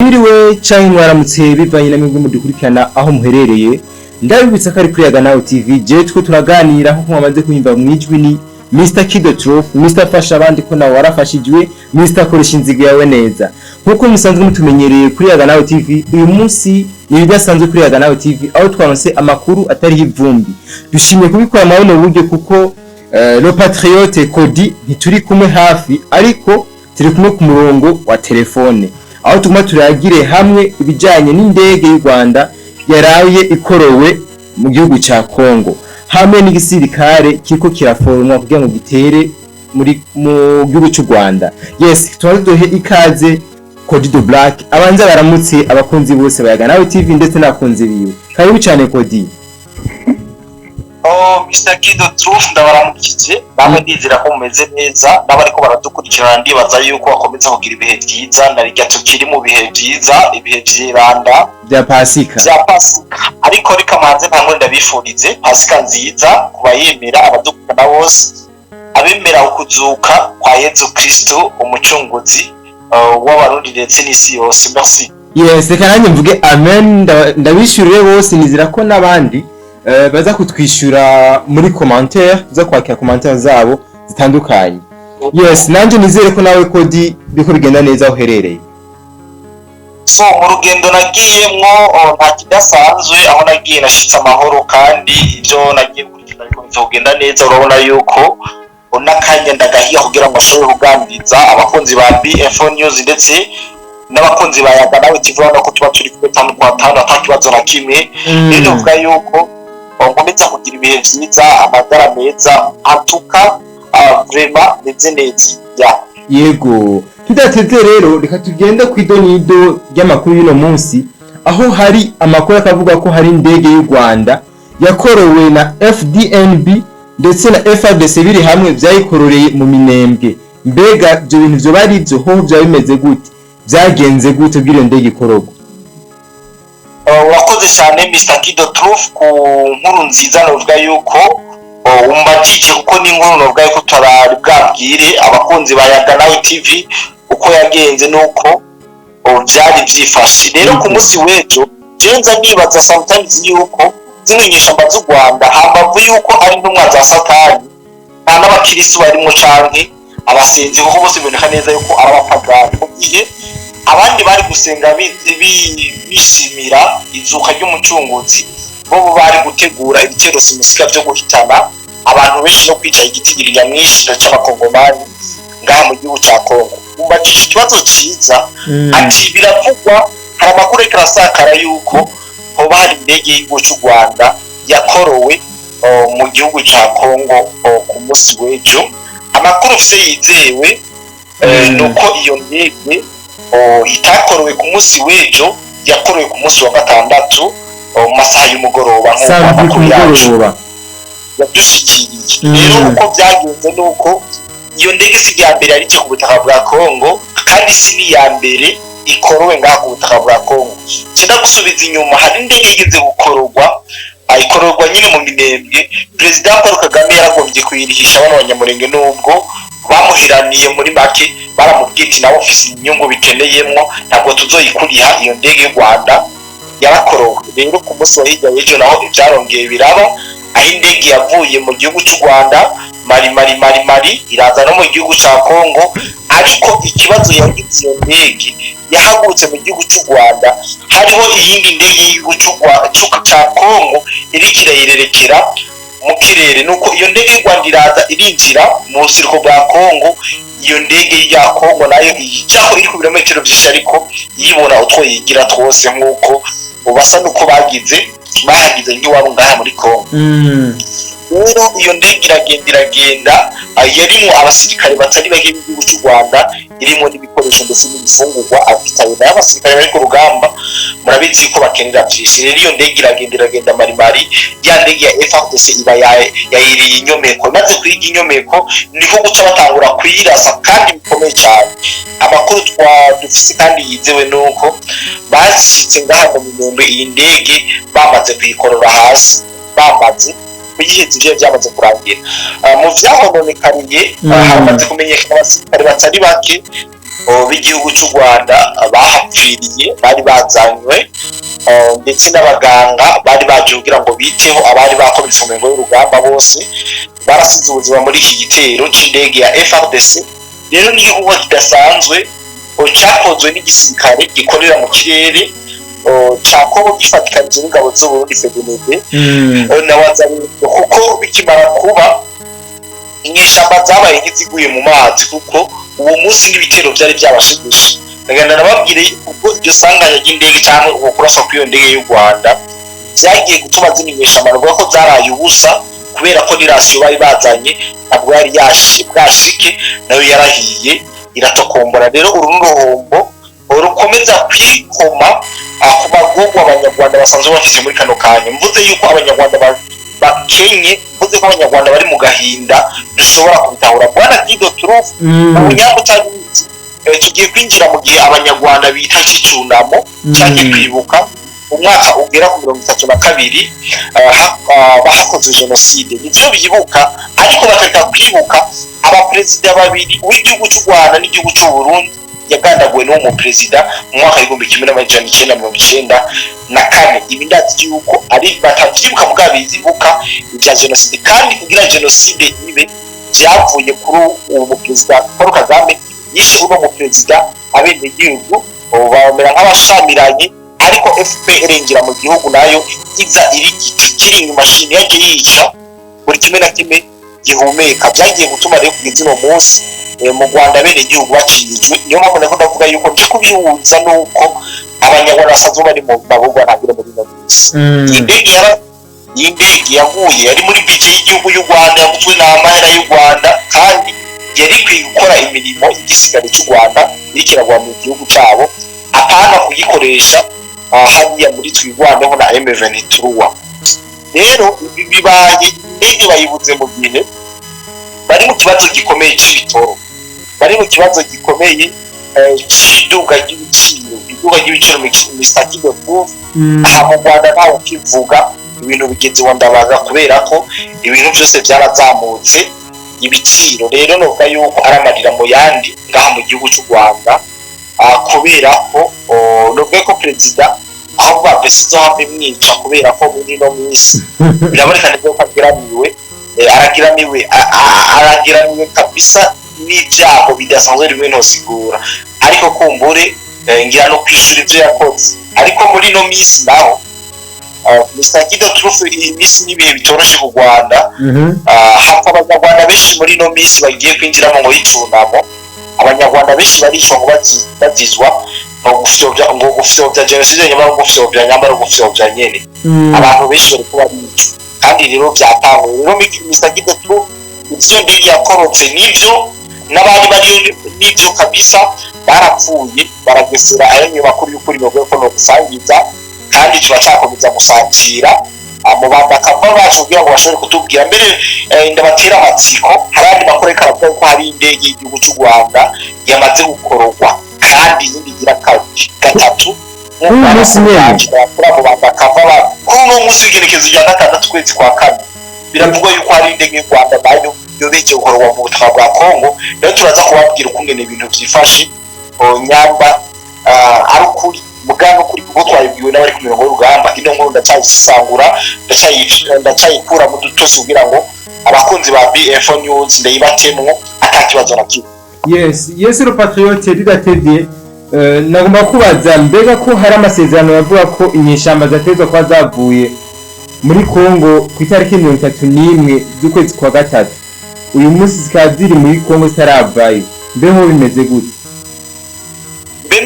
mwiriwe canke mwaramutse bivanye na mwebwe mudukurikirana aho muherereye. Ndabibutsa ko ari kuri Yaganaho TV je twe turaganira nko mwamaze kunyimba mwijwi ni Mr. Kido Truth, Mr. Fasha abandi ko nawe warafashijwe, Mr. Koresha inzigo yawe neza. Nkuko musanzwe mutumenyereye kuri Yaganaho TV, uyu munsi ni bidasanzwe kuri Yaganaho TV aho twaronse amakuru atari ivumbi. Dushimye kubikora maone buryo kuko le patriote Kodi ntituri kumwe hafi ariko turi kumwe ku murongo wa telefone. Aho tuguma turagire hamwe ibijanye n'indege y'u Rwanda yaraye ikorowe mu gihugu ca Kongo. Hamwe n'igisirikare kiko kiraforumwa kugira ngo gitere muri mu gihugu cy'u Rwanda. Yes, twaduhe ikaze Kodi the Black. Abanza baramutse abakunzi bose bayaganaho TV ndetse nakunze biwe. Karibu cyane Kodi. Mr. Kido Truth ndabaramukije bamwe ndizira ko mumeze neza n'abariko baradukurikirana ndibaza yuko bakomeza kugira ibihe byiza narijya tukiri mu bihe byiza ibihe by'iranda bya Pasika ariko reka manze ntamwe ndabifurize Pasika nziza kubayemera abadukurana bose abemera ukuzuka kwa Yesu Kristo umucunguzi w'abarundi ndetse n'isi yose. Merci. Yes, reka nanjye mvuge amen. Ndabishurire bose nizira ko nabandi baza kutwishyura muri commentaire za kwakira commentaire zabo zitandukanye. Yes, nanje nizere ko nawe Kodi biko bigenda neza aho herereye. So mu rugendo nagiyemwo nta kidasanzwe aho nagiye nashitse amahoro kandi ibyo nagiye kurikira ariko bizogenda neza. Urabona yuko unakanya ndagahiya kugira ngo ashobore kuganiriza abakunzi ba BF News ndetse n'abakunzi ba Yaganaho TV ko tuba turi ku 5 kwa 5 atakibazo na kimwe. Rero uvuga yuko ngomeza kugira ibihe byiza amagara meza atuka vraiment ndetse neza. Yego tudateze rero reka tugende ku idonido ry'amakuru y'ino munsi aho hari amakuru akavuga ko hari indege y'u Rwanda yakorowe na FDNB ndetse na FARDC biri hamwe byayikororeye mu Minembwe. Mbega ibyo bintu byo bari byo ho bya bimeze gute byagenze gute bw'iro ndege ikorogwa? Urakoze cyane Mr. Kido Truth ku nkuru nziza novuga yuko umbajije kuko ni nkuru novuga yuko turari bwabwire abakunzi ba Yaganaho TV uko yagenze nuko byari byifashe. Rero ku munsi wejo jenza nibaza sometimes yuko zimenyesha amazu Rwanda hambavu yuko ari ntumwa za Satani nta n'abakirisi barimo canke abasenzi kuko bose biboneka neza yuko abapagani mu gihe abandi bari gusenga bishimira izuka ry'umucunguzi bo bari gutegura ibitero simusika byo guhitana abantu benshi no kwica igitigirira mwinshi cy'abakongomani ngaha mu gihugu cya Kongo. Umbajije ikibazo cyiza ati biravugwa hari amakuru y'ikirasakara yuko ho bari indege y'igihugu cy'u Rwanda yakorowe mu gihugu cya Kongo ku munsi w'ejo. Amakuru ufise yizewe nuko iyo ndege itakorowe ku munsi w'ejo yakorowe ku munsi wa gatandatu mu masaha y'umugoroba nk'uko yadushikiriye. Rero uko byagenze nuko iyo ndege si ya mbere yari ku butaka bwa Kongo kandi si ni ya mbere ikorowe ngaha ku butaka bwa Kongo. Cyenda gusubiza inyuma hari indege yigeze gukororwa ayikororwa nyine mu Minembwe. President Paul Kagame yaragombye kuyirihisha abanyamurenge nubwo bamuhiraniye muri make baramubwiti na ofisi inyungu bikeneyemwo ntabwo tuzoyikuriha iyo ndege y'u Rwanda yarakorowe. Rero ku munsi wa hirya y'ejo naho ibyarongeye biraba aho indege yavuye mu gihugu cy'u Rwanda mari iraza no mu gihugu cya Kongo ariko ikibazo yagize iyo ndege yahagurutse mu gihugu cy'u Rwanda hariho iyindi ndege y'igihugu cya Kongo iriko irayirerekera mu kirere nuko iyo ndege y'u Rwanda iraza irinjira mu busiriko bwa Kongo. Iyo ndege ya Kongo nayo ijaho iri ku birometero byinshi ariko yibona utwo yigira twose nkuko ubasa nuko bagize nk'iwabo ngaha muri Kongo. Rero iyo ndege iragenda yarimo abasirikare batari bake b'igihugu cy'u Rwanda irimo n'ibikoresho ndetse n'ibifungurwa abitaye n'abasirikare bari ku rugamba murabizi ko bakenera byinshi. Rero iyo ndege iragenda mari ya ndege ya FARDC iba yayiriye inyomeko maze kwiga inyomeko niko guca batangura kuyirasa kandi bikomeye cyane. Amakuru dufise kandi yizewe nuko bashyitse ngaha mu Minembwe iyi ndege bamaze kuyikorora hasi bamaze kuyiheza ivyo byamaze kurangira. Mu vyahononekariye hamaze kumenyekana abasirikare batari bake b'igihugu cy'u Rwanda bahapfiriye bari bazanywe ndetse n'abaganga bari baje kugira ngo biteho abari bakomeretse mu mirongo y'urugamba bose barasize ubuzima muri iki gitero c'indege ya FARDC. Rero ni igikorwa kidasanzwe cyakozwe n'igisirikare gikorera mu kirere cya Kongo gifatikanije n'ingabo z'Uburundi FDNB na wazanye, kuko bikimara kuba inyeshamba zabaye nk'iziguye mu mazi, kuko uwo munsi n'ibitero byari byabashigusha. Ndagenda nababwire ubwo iryo sanganya ry'indege cyangwa uko kurasa kw'iyo ndege y'u Rwanda byagiye gutuma zimenyesha amarwa ko zaraye ubusa, kubera ko n'irasiyo bari bazanye ntabwo yari bwashike, nayo yarahiye iratokombora. Rero uru n'uruhombo rukomeza kwikoma ku magugu abanyarwanda basanzwe bafite muri kano kanya. Mvuze yuko abanyarwanda bakenye, mvuze ko abanyarwanda bari mu gahinda dushobora kubitahura. Bwana Kido Truth umunyabutabizi, tugiye kwinjira mu gihe abanyarwanda bita cy'icunamo cyagiye kwibuka umwaka ugera ku 32 bahakoze jenoside. Nivyo bibuka, ariko bakareka kwibuka abaperezida babiri w'igihugu cy'u Rwanda n'igihugu cy'u Burundi yagandaguwe n'uwo muperezida mu mwaka w'1994. Ibi ndazi yuko ari batavyibuka mugabo bizibuka ibya jenoside, kandi kugira jenoside ibe byavuye kuri uwo muperezida Paul Kagame yishe uno muperezida abenegihugu bamera nk'abashamiranye, ariko FPR ingira mu gihugu nayo iza iri giti kiri mu mashini yaje yica buri kimwe na kimwe gihumeka. Byagiye gutuma rero kugeza uno munsi mu Rwanda abenegihugu bacirijwe. Niyo mpamvu ndavuga yuko ndi kubihuza nuko abanyarwanda basanzwe bari mu mabugwa ntabwo muri nabisi. Iyi ndege yaguye yari muri bije y'igihugu y'u Rwanda, yaguzwe n'amahera y'u Rwanda, kandi yari kwiye gukora imirimo y'igisigare cy'u Rwanda irikiragwa mu gihugu cyabo, apana kuyikoresha hariya muri twigwandeho na M23. Rero ibi bibaye indege bayibuze mu gihe bari mu kibazo gikomeye cy'ibitoro, bari mu kibazo gikomeye cy'iduga ry'ibiciro Mr. Kido Truth. Aha mu Rwanda ntawe kivuga ibintu bigeze wandabaga, kubera ko ibintu byose byarazamutse ibiciro. Rero novuga yuko aramarira mu yandi ngaha mu gihugu cy'u Rwanda, kubera ko novuga ko perezida aho bapesizo hamwe mwica, kubera ko muri no minsi biraboneka neza ko aragiramiwe kabisa n'ibyago bidasanzwe rimwe ntosigura, ariko kumbure ngira no kwishura ibyo yakoze. Ariko muri no minsi naho Mr. Kido Truth imisi n'ibihe bitoroshe ku Rwanda, hapfa abanyarwanda benshi muri no minsi bagiye kwinjiramo ngo y'icunamo. Abanyarwanda benshi barishwa ngo bazizwa ngo gufyobya jenoside nyamara gufyobya nyamara gufyobya nyene. Abantu benshi bari kuba bica, kandi rero byatanguye. Rero Mr. Kido Truth ivyo ndege yakorotse nivyo, n'abari bari nivyo kabisa, barapfuye baragesera ayo nyubakuru y'ukuri mu rwego no gusangiza, kandi turacakomeza gusakira mu banda akava bacu kugira ngo bashobore kutubwira. Mbere ndabatera amatsiko, hari andi makuru karavuga ko hari indege y'igihugu cy'u Rwanda yamaze gukorogwa, kandi yindi gira gatatu umunsi mu banda akava kuri uno munsi w'igenekezo rya 6 kwezi kwa 4. Biravugwa yuko hari indege y'u Rwanda nayo yobeke gukorogwa mu butaka bwa Kongo. Rero turaza kubabwira ukungene ibintu byifashe nyamba ari ukuri muganga kuri kuko twayibwiwe n'abari ku mirongo y'urugamba. Ino nkuru ndacyayisangura, ndacyayikura mu dutosi kugira ngo abakunzi ba BF News ndayibatemwo atakibazo na kimwe. Yes le patriote ridatevye. Nagomba kubaza, mbega ko hari amasezerano yavuga ko inyeshamba zatezwa kwa zavuye muri Kongo ku itariki 31 z'ukwezi kwa 3, uyu munsi zikaba ziri muri Kongo zitaravayo, mbeho bimeze gute?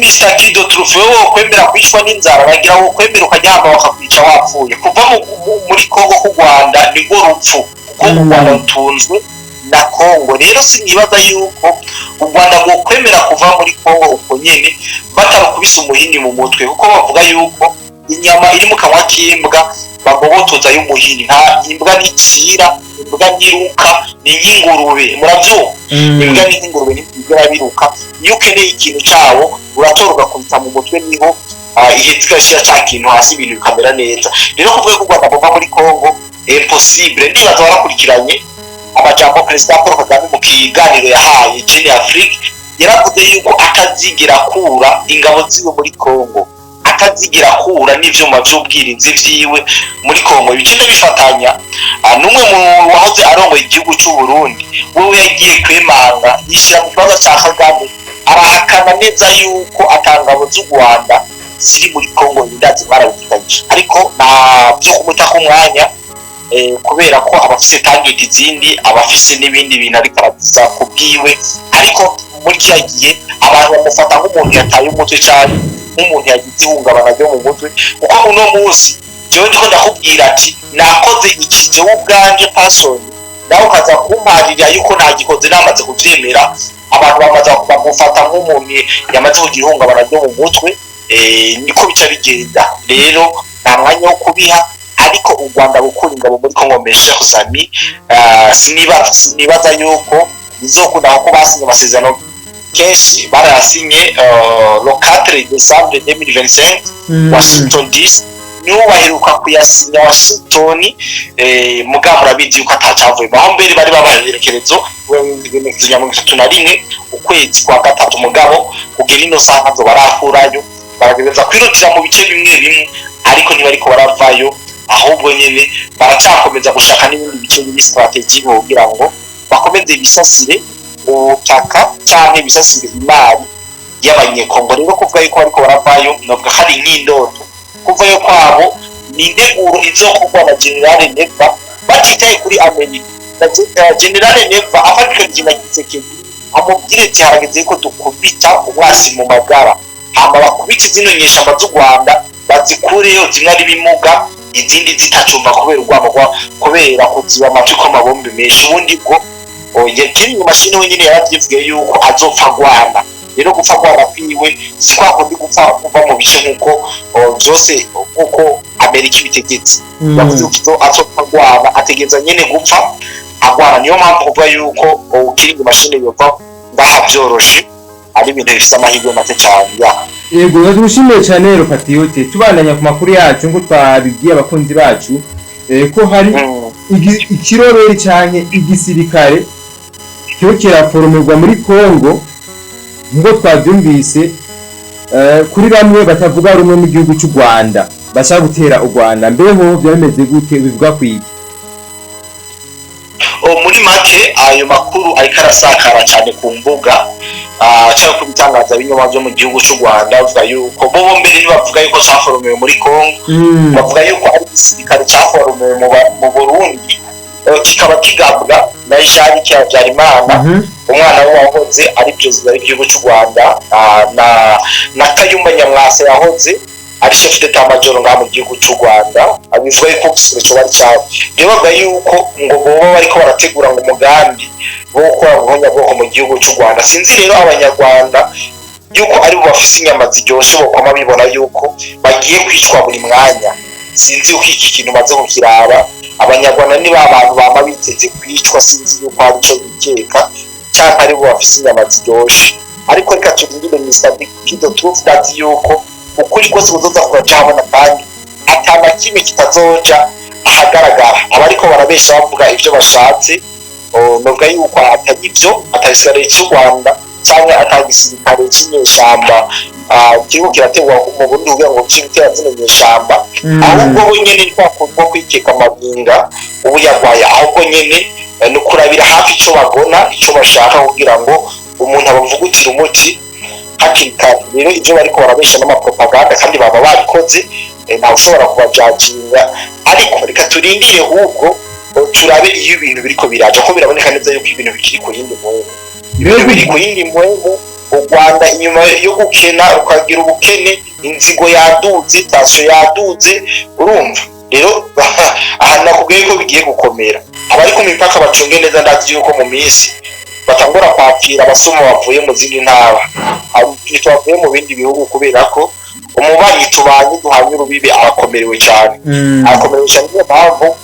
Mr. Kido Truth, wowe kwemera kwishwa n'inzara bagira wo kwemera ukajyamba bakakwica wapfuye. Kuva muri Kongo ku Rwanda ni go rupfu, kuko u Rwanda rutunzwe na Kongo. Rero sinibaza yuko u Rwanda ngo kwemera kuva muri Kongo uko nyene batarukubisa umuhini mu mutwe, kuko bavuga yuko inyama iri mu kanwa k'imbwa bagobotoza y'umuhini. Nta imbwa n'ikira, imbwa n'iruka n'ingurube, muravyo imbwa n'ingurube n'ibigera biruka. Iyo ukeneye ikintu cyawo uratorwa kubita mu mutwe, niho ihezikashira cya kintu hasi ibintu bikamera neza. Rero kuvuga ko u Rwanda buva muri Kongo impossible. Ndibaza barakurikiranye amajambo Perezida Paul Kagame mu kiganiro yahaye Jeune Afrique, yaravuze yuko atazigira kura ingabo ziwe muri Kongo, atazigira kura n'ivyuma vy'ubwirinzi vyiwe muri Kongo. Bicine bifatanya n'umwe mu wahoze arongoye igihugu cy'u Burundi, wewe yagiye kwemanga yishira mu kibazo cya Kagame, arahakana neza yuko atangabo z'u Rwanda ziri muri Kongo ndazi barabikanye, ariko nta byo kumuta ku mwanya kubera ko abafise target izindi, abafise n'ibindi bintu ariko arabiza kubwiwe. Ariko muri cyagiye abantu bamufata nk'umuntu yataye umutwe cyane, nk'umuntu yagize ihungabana ryo mu mutwe, kuko uno munsi jewe ndiko ndakubwira ati nakoze ikije ubwanje person, nawe ukaza kumparira yuko ntagikoze namaze kuvyemera, abantu bamaze kumufata nk'umuntu yamaze kugira ihungabana ryo mu mutwe. Niko bica bigenda rero, nta mwanya wo kubiha. Ariko u Rwanda gukura ingabo muri Kongo meshe kusami, sinibaza yuko bizokunda ko basinye amasezerano kenshi barasinye le 4 décembre 2025 Washington DC, niho baheruka kuyasinya Washington. Mugabo urabizi yuko atacavuye aho mbere bari babaherekerezo ya 31 ukwezi kwa gatatu, mugabo kugera ino saa ntazo barakurayo, baragereza kwirutira mu bice bimwe bimwe, ariko niba ariko baravayo, ahubwo nyene baracakomeza gushaka n'ibindi bice biri strategique kugira ngo bakomeze bisasire ubutaka canke bisasire imari y'abanyekongo. Rero kuvuga yuko ariko baravayo nubwo hari nk'indoto, kuvayo kwabo ni integuro izokorwa na General Neva batitaye kuri Amerika. General Neva afatiwe igina Kisekedi amubwire ati harageze ko dukubita ubwasi mu magara, hama bakubita zino nyeshamba z'u Rwanda bazikureyo, zimwe ari bimuga izindi zitacumba kubera urwamo kubera kuziba amatwi ko mabombe menshi. Ubundi bwo yakiri mu mashini wenyine yaravyivuye yuko azopfa Rwanda. Rero gupfa Rwanda kwiwe si kwa kundi gupfa kuva mu bice nkuko byose uko Amerika ibitegetse, yavuze ko azopfa Rwanda, ategeza nyene gupfa agwana. Niyo mpamvu kuvuga yuko ukiri mu mashini yova ngaha byoroshe, ari ibintu bifite amahirwe make cyane. Yego, ndagushimiye cyane rero Patriote, tubandanya ku makuru yacu ngo twabibwiye abakunzi bacu ko hari ikiroreri cyane igisirikare cyo kiraformerwa muri Kongo, ngo twabyumvise kuri bamwe batavuga rumwe mu gihugu cy'u Rwanda bashaka gutera u Rwanda. Mbeho byameze gute, bivuga kwiki? Muri make ayo makuru ariko arasakara cyane ku mbuga cyangwa ku bitangaza binyoma byo mu gihugu cy'u Rwanda, bavuga yuko bo mbere bavuga yuko cyaforomewe muri Kongo, bavuga yuko ari igisirikare cyaforomewe mu Burundi, kikaba kigabwa na Jean Habyarimana, umwana we wahoze ari perezida w'igihugu cy'u Rwanda, na Kayumba Nyamwasa yahoze ari chef d'état major nga mu gihugu cy'u Rwanda. Abivuga yuko gisirikare bari cyane, rero bavuga yuko ngo boba bariko barategura ngo umugambi wo gukora ubwoko mu gihugu cy'u Rwanda. Sinzi rero abanyarwanda yuko ari bo bafise inyama ziryoshe, bokoma bibona yuko bagiye kwicwa buri mwanya. Sinzi uko iki kintu maze kukiraba, abanyarwanda ni abantu bama biteze kwicwa, sinzi yuko hari ico bikeka cyangwa ari bo bafise inyama ziryoshe. Ariko reka turindire Mr. Kido Truth that yuko ukuri kose buzoza kuracabona, kandi atana kimwe kitazoja ahagaragara. Abariko barabesha bavuga ivyo bashatse, novuga yuko atari ivyo, atagisirikare cy'u Rwanda cyangwa atagisirikare cy'inyeshamba kiriko kirategwa mu Burundi kugira ngo cibitera zino nyeshamba, ahubwo bo nyene ni kwakurwa kwikeka amabinga ubu yarwaye. Ahubwo nyene ni kurabira hafi ico bagona, ico bashaka kugira ngo umuntu abavugutira umuti hakiri kare. Rero ivyo bariko barabesha n'amapropaganda kandi baba babikoze, ntawe ushobora kubajajinga. Ariko reka turindire ahubwo turabe iyo ibintu biriko biraja, ko biraboneka neza yuko ibintu bikiri ku yindi mpamvu, ibintu biri ku yindi mpamvu. U Rwanda inyuma yo gukena rukagira ubukene, inzigo yaduze, tasyo yaduze, urumva. Rero aha nakubwiye ko bigiye gukomera. Abari ku mipaka bacunge neza, ndazi yuko mu minsi batangora kwakira abasoma bavuye mu zindi ntara, bavuye mu bindi bihugu, kubera ko umubanyi tubanye duhanye urubibe arakomerewe cyane. Arakomerewe cyane, niyo mpamvu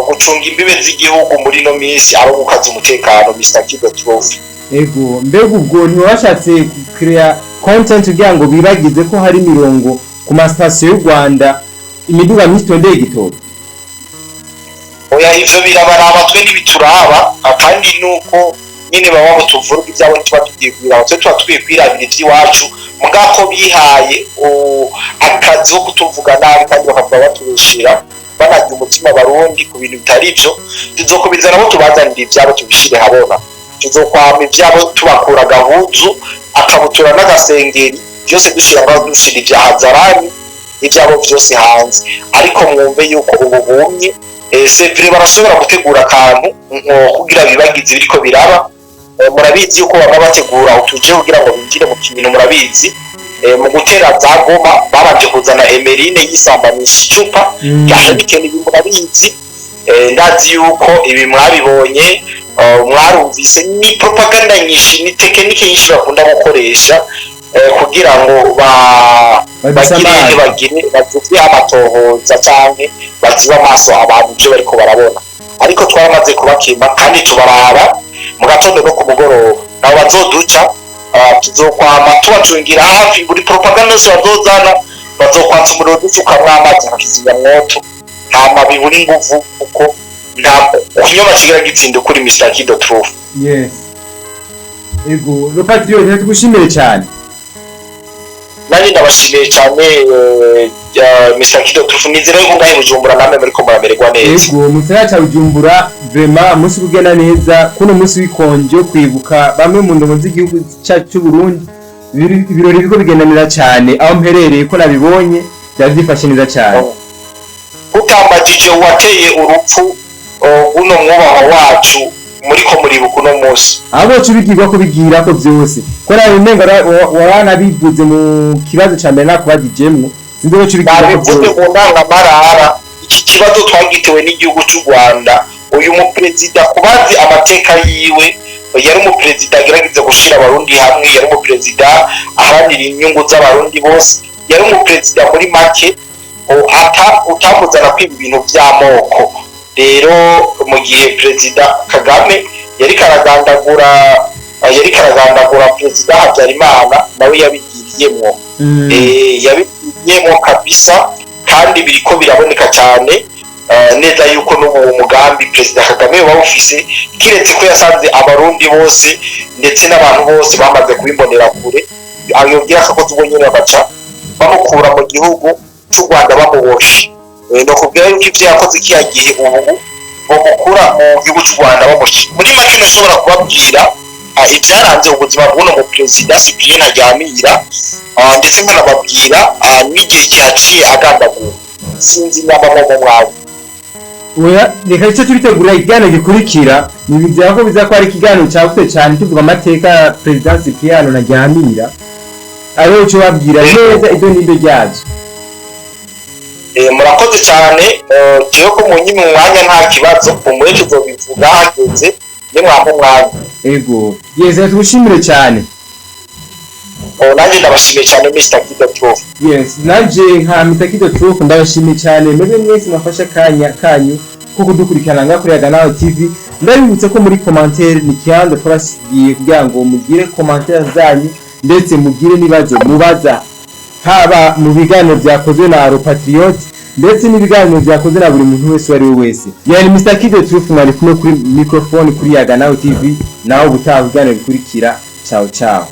gucunga imbibe z'igihugu muri no minsi ari gukaza umutekano. Mr. Kido Truth. Ego, mbega ubwo ntiwashatse create content kugira ngo bibagize ko hari mirongo ku masitasiyo y'u Rwanda imiduga myinshi tondeye igitoro? Oya, ivyo birabaraba twe n'ibituraba, kandi nuko nyine baba batuvuruga ibyabo tuba tugikwira aho tuba twikwirabira iby'iwacu mugako bihaye akazi ko kutuvuga nabi kandi bakavuga baturushira banagira umutima barundi ku bintu bitari byo tuzokubizana aho tubazanira ibyabo tubishire habona tuzokwama ibyabo tubakura gahuzu akabutura n'agasengeri byose dushira ibya hazarani ibyabo byose hanze ariko mwumve yuko ubu bumye sevre barashobora gutegura akantu kugira bibagize biriko biraba murabizi yuko baba bategura utuje kugira ngo binjire mu kintu murabizi mu gutera za goma babanje kuzana emerine yisambanisha icupa kandi ibintu murabizi ndazi yuko ibi mwabibonye mwarumvise ni propaganda nyinshi ni tekinike nyinshi bakunda gukoresha kugira ngo bagire amatohoza canke baziba amaso abantu ibyo bariko barabona ariko twaramaze kubakima kandi tubaraba mu gatondo no ku mugoroba nabo bazoduca tuzokwama tubacungira hafi buri propaganda zose bazozana bazokwanza umuriro ducukamwo amazi nkakizimya mwoto nta mabi buri nguvu kuko nta kinyoma kigira gitsinda kuri Mr. Kido Truth. Yes. Ego, le patriote tugushimire cyane. Nani ndabashimiye cyane Mr. Kido Truth nizera yuko ngahe Bujumbura namwe muri ko muramererwa neza. Ego, musaya cha Bujumbura vraiment musi kugena neza kuno musi wikonje kwibuka bamwe mu ndongo z'igihugu cyacu cy'u Burundi ibirori biko bigendanira cyane aho mperereye ko nabibonye byazifashe neza cyane. Utambajije wateye urupfu uno mwubaho wacu muri ko muri bukuno munsi abo cubigirwa ko bigira ko byose ko nayo nenga warana bivuze mu kibazo ca mbere nakubagijemwe sinzi ko cubigirwa ko byose mu ntangamarara iki kibazo twagitewe n'igihugu cy'u Rwanda uyu mu president kubazi amateka yiwe yari mu president agerageza gushira abarundi hamwe yari mu president aharanira inyungu z'abarundi bose yari mu president muri make utamuzana kwiba ibintu by'amoko rero mu gihe Perezida Kagame yari karagandagura Perezida Habyarimana nawe yabigiriyemo yabigiriyemo kabisa kandi biriko biraboneka cyane neza yuko n'ubu umugambi Perezida Kagame wawufise kiretse ko yasanze abarundi bose ndetse n'abantu bose bamaze kubimbonera kure ayobwira ko tubonyene baca bamukura mu gihugu cy'u Rwanda bamuboshe no kubwira yuko ivyo yakoze kiyagihe ubu bamukura mu gihugu cy'u Rwanda bamuboshe muri make nashobora kubabwira ibyaranze ubuzima bw'uno mu Perezida Cyprien Ntaryamira ndetse nkanababwira n'igihe cyaciye agandagura sinzi nyamamo mu mwawe oya reka icyo tubitegura ikiganiro gikurikira nibizera ko bizakora ikiganiro cyagutse cyane tuvuga amateka ya Perezida Cyprien Ntaryamira ariho cyo babwira neza ibyo n'ibyo ryaje murakoze cyane giye ko mu nyine mwanya nta kibazo umureke uzobivuga hageze nimwamwe mwanya ego yeze tugushimire cyane nanjye ndabashimiye cyane Mr. Kido Truth. Yes nanje nka Mr. Kido Truth ndabashimiye cyane mwebwe mwese mwafasha kanyu ko kudukurikirana ngakuryaga nawe TV ndabibutse ko muri commentaire ni cyanda turasigiye kugira ngo mugire commentaire zanyu ndetse mugire nibazo mubaza haba mu biganiro byakozwe na Aro Patriot ndetse n'ibiganiro byakozwe na buri muntu wese wari wese yani Mr. Kido Truth mwari kumwe kuri microphone kuri Yaga Nawe TV naho gutaha biganiro bikurikira ciao ciao.